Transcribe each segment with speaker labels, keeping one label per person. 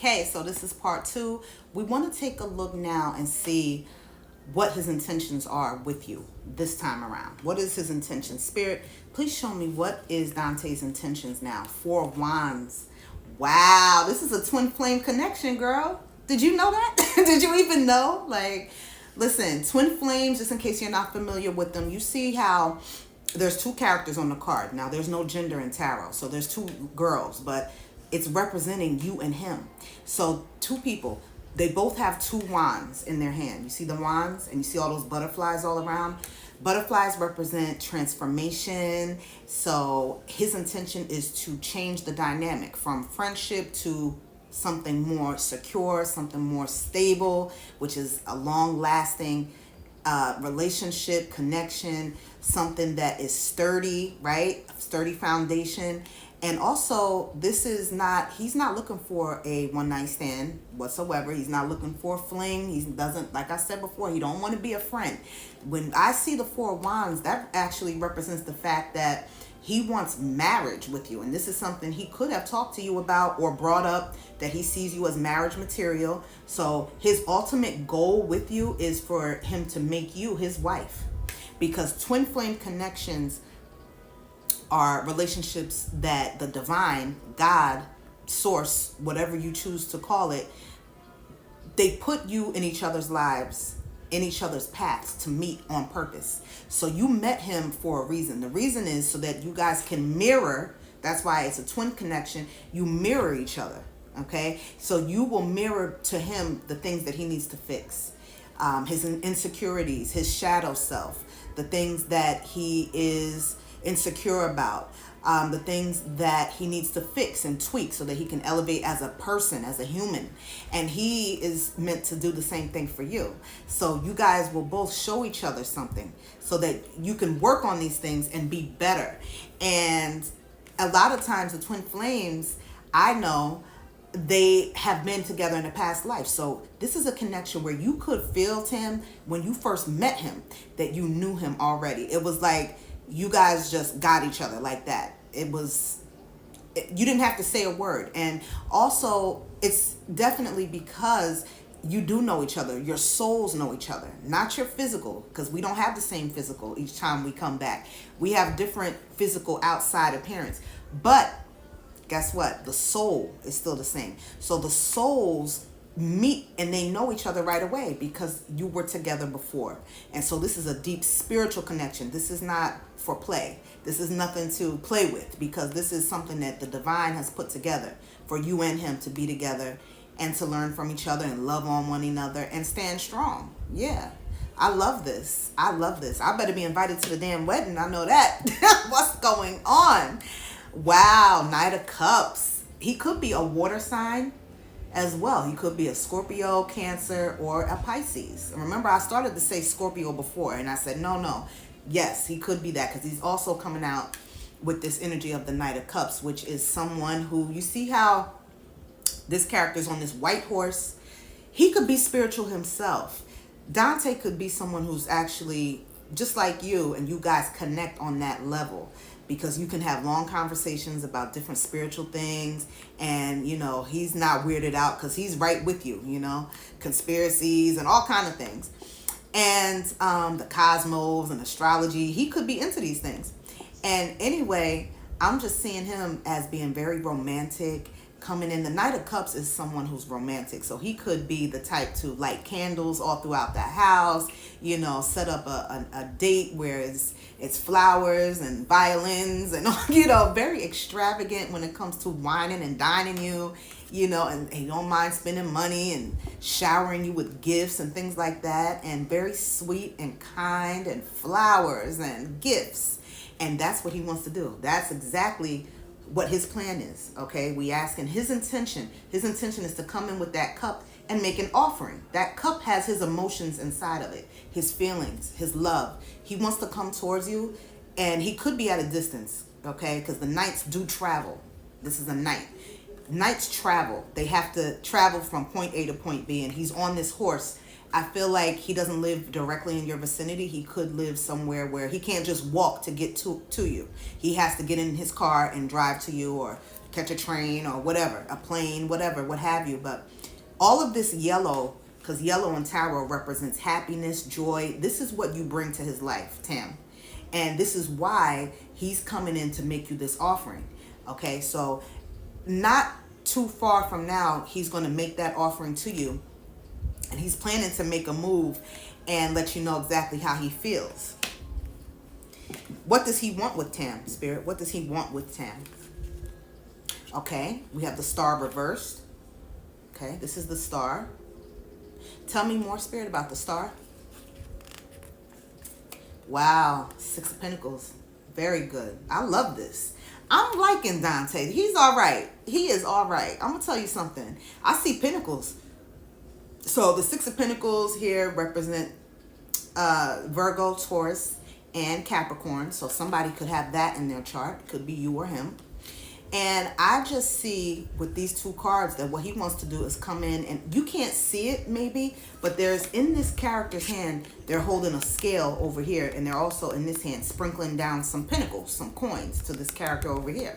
Speaker 1: Okay, so this is part two. We want to take a look now and see what his intentions are with you this time around. What is his intention? Spirit, please show me what is Dante's intentions now. Four of Wands. Wow, this is a twin flame connection, girl. Did you know that? Did you even know? Like, listen, twin flames, just in case you're not familiar with them, you see how there's two characters on the card. Now, there's no gender in tarot, so there's two girls, but it's representing you and him. So two people, they both have two wands in their hand. You see the wands and you see all those butterflies all around. Butterflies represent transformation. So his intention is to change the dynamic from friendship to something more secure, something more stable, which is a long lasting relationship, connection, something that is sturdy, right? Sturdy foundation. And also, he's not looking for a one night stand whatsoever. He's not looking for a fling. He doesn't, like I said before, he don't want to be a friend. When I see the Four of Wands, that actually represents the fact that he wants marriage with you. And this is something he could have talked to you about or brought up, that he sees you as marriage material. So his ultimate goal with you is for him to make you his wife. Because twin flame connections are relationships that the divine, God, source, whatever you choose to call it, they put you in each other's lives, in each other's paths to meet on purpose. So you met him for a reason. The reason is so that you guys can mirror. That's why it's a twin connection. You mirror each other, okay? So you will mirror to him the things that he needs to fix. His insecurities, his shadow self, the things that he is insecure about, the things that he needs to fix and tweak so that he can elevate as a person, as a human. And he is meant to do the same thing for you. So you guys will both show each other something so that you can work on these things and be better. And a lot of times the twin flames, I know, they have been together in a past life. So this is a connection where you could feel him when you first met him, that you knew him already. It was like you guys just got each other like that. You didn't have to say a word. And also, it's definitely because you do know each other. Your souls know each other, not your physical, because we don't have the same physical each time we come back. We have different physical outside appearance. But guess what? The soul is still the same. So the souls meet and they know each other right away because you were together before. And so this is a deep spiritual connection. This is not for play. This is nothing to play with, because this is something that the divine has put together for you and him to be together and to learn from each other and love on one another and stand strong. Yeah. I love this. I love this. I better be invited to the damn wedding. I know that. What's going on? Wow. Knight of Cups. He could be a water sign as well. He could be a Scorpio, Cancer, or a Pisces. Remember, I started to say Scorpio before, and I said, no. Yes, he could be that, because he's also coming out with this energy of the Knight of Cups, which is someone who, you see how this character is on this white horse? He could be spiritual himself. Dante could be someone who's actually just like you, and you guys connect on that level, because you can have long conversations about different spiritual things, and he's not weirded out because he's right with you, conspiracies and all kind of things, and the cosmos and astrology. He could be into these things. And anyway, I'm just seeing him as being very romantic, coming in. The Knight of Cups is someone who's romantic, so he could be the type to light candles all throughout the house, set up a date where it's flowers and violins and very extravagant when it comes to wining and dining you, and he don't mind spending money and showering you with gifts and things like that, and very sweet and kind, and flowers and gifts. And that's what he wants to do. That's exactly what his plan is. Okay, we asking his intention. His intention is to come in with that cup and make an offering. That cup has his emotions inside of it, his feelings, his love. He wants to come towards you, and he could be at a distance, okay, because the knights do travel. This is a knight. Knights travel. They have to travel from point A to point B, and he's on this horse. I feel like he doesn't live directly in your vicinity. He could live somewhere where he can't just walk to get to you. He has to get in his car and drive to you, or catch a train or whatever, a plane, whatever, what have you. But all of this yellow, because yellow in tarot represents happiness, joy. This is what you bring to his life, Tam. And this is why he's coming in to make you this offering. Okay, so not too far from now, he's going to make that offering to you. And he's planning to make a move and let you know exactly how he feels. What does he want with Tam, Spirit? What does he want with Tam? Okay, we have the Star reversed. Okay, this is the Star. Tell me more, Spirit, about the Star. Wow, Six of Pentacles. Very good. I love this. I'm liking Dante. He's all right. He is all right. I'm going to tell you something. I see Pentacles. So the Six of Pentacles here represent Virgo, Taurus, and Capricorn. So somebody could have that in their chart. Could be you or him. And I just see with these two cards that what he wants to do is come in, and you can't see it maybe, but there's in this character's hand, they're holding a scale over here, and they're also in this hand sprinkling down some pentacles, some coins to this character over here.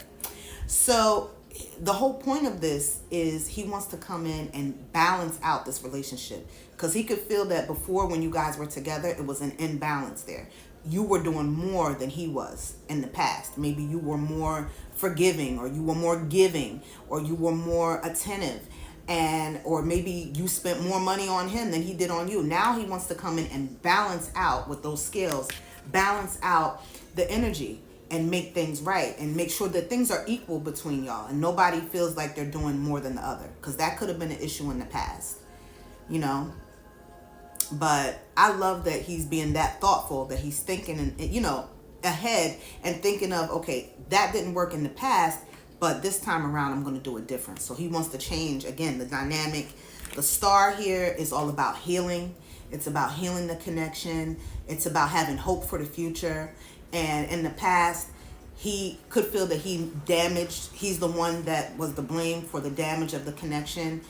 Speaker 1: So the whole point of this is he wants to come in and balance out this relationship, because he could feel that before when you guys were together, it was an imbalance there. You were doing more than he was in the past. Maybe you were more forgiving, or you were more giving, or you were more attentive, and or maybe you spent more money on him than he did on you. Now he wants to come in and balance out with those scales, balance out the energy and make things right, and make sure that things are equal between y'all and nobody feels like they're doing more than the other, because that could have been an issue in the past, you know. But I love that he's being that thoughtful, that he's thinking, and you know, ahead and thinking of, okay, that didn't work in the past, but this time around I'm going to do it different. So he wants to change again the dynamic. The Star here is all about healing. It's about healing the connection. It's about having hope for the future. And in the past, he could feel that he's the one that was the blame for the damage of the connection.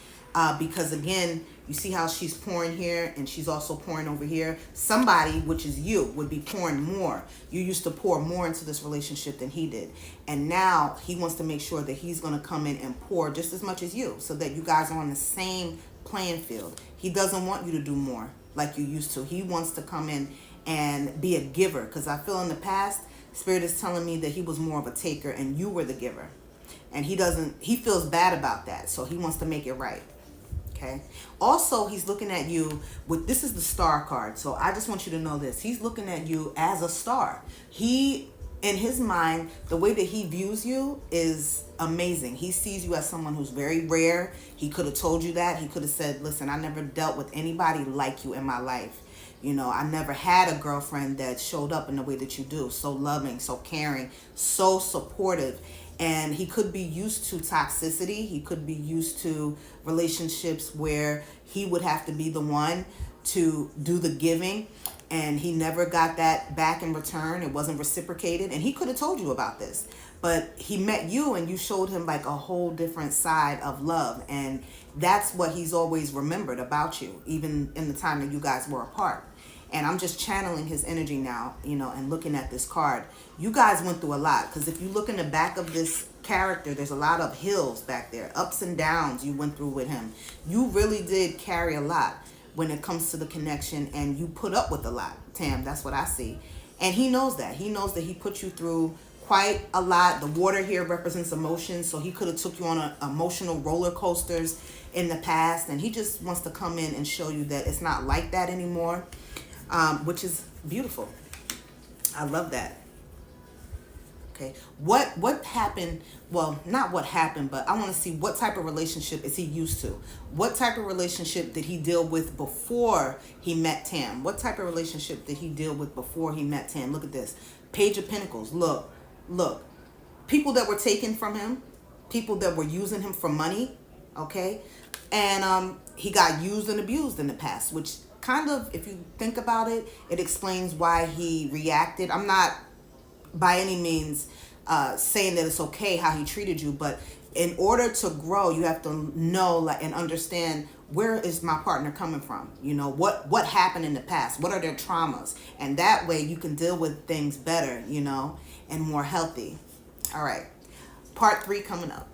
Speaker 1: Because again, you see how she's pouring here and she's also pouring over here. Somebody, which is you, would be pouring more. You used to pour more into this relationship than he did. And now he wants to make sure that he's going to come in and pour just as much as you, so that you guys are on the same playing field. He doesn't want you to do more like you used to. He wants to come in and be a giver, because I feel in the past, Spirit is telling me that he was more of a taker and you were the giver. And he feels bad about that. So he wants to make it right. Okay. Also, he's looking at you with, this is the Star card. So I just want you to know this. He's looking at you as a star. He, in his mind, the way that he views you is amazing. He sees you as someone who's very rare. He could have told you that. He could have said, listen, I never dealt with anybody like you in my life. You know, I never had a girlfriend that showed up in the way that you do. So loving, so caring, so supportive. And he could be used to toxicity. He could be used to relationships where he would have to be the one to do the giving. And he never got that back in return. It wasn't reciprocated. And he could have told you about this. But he met you and you showed him like a whole different side of love. And that's what he's always remembered about you, even in the time that you guys were apart. And I'm just channeling his energy now, you know, and looking at this card. You guys went through a lot, because if you look in the back of this character, there's a lot of hills back there, ups and downs you went through with him. You really did carry a lot when it comes to the connection, and you put up with a lot, Tam. That's what I see. And he knows that. He knows that he put you through quite a lot. The water here represents emotions, so he could have took you on emotional roller coasters in the past, and he just wants to come in and show you that it's not like that anymore. Which is beautiful. I love that. Okay. What happened? Well, not what happened, but I want to see what type of relationship is he used to? What type of relationship did he deal with before he met Tam? What type of relationship did he deal with before he met Tam? Look at this. Page of Pentacles. Look. People that were taken from him, people that were using him for money, okay? And he got used and abused in the past, which kind of, if you think about it, it explains why he reacted. I'm not by any means saying that it's okay how he treated you, but in order to grow, you have to know and understand, where is my partner coming from? You know, what happened in the past? What are their traumas? And that way you can deal with things better, you know, and more healthy. All right. Part 3 coming up.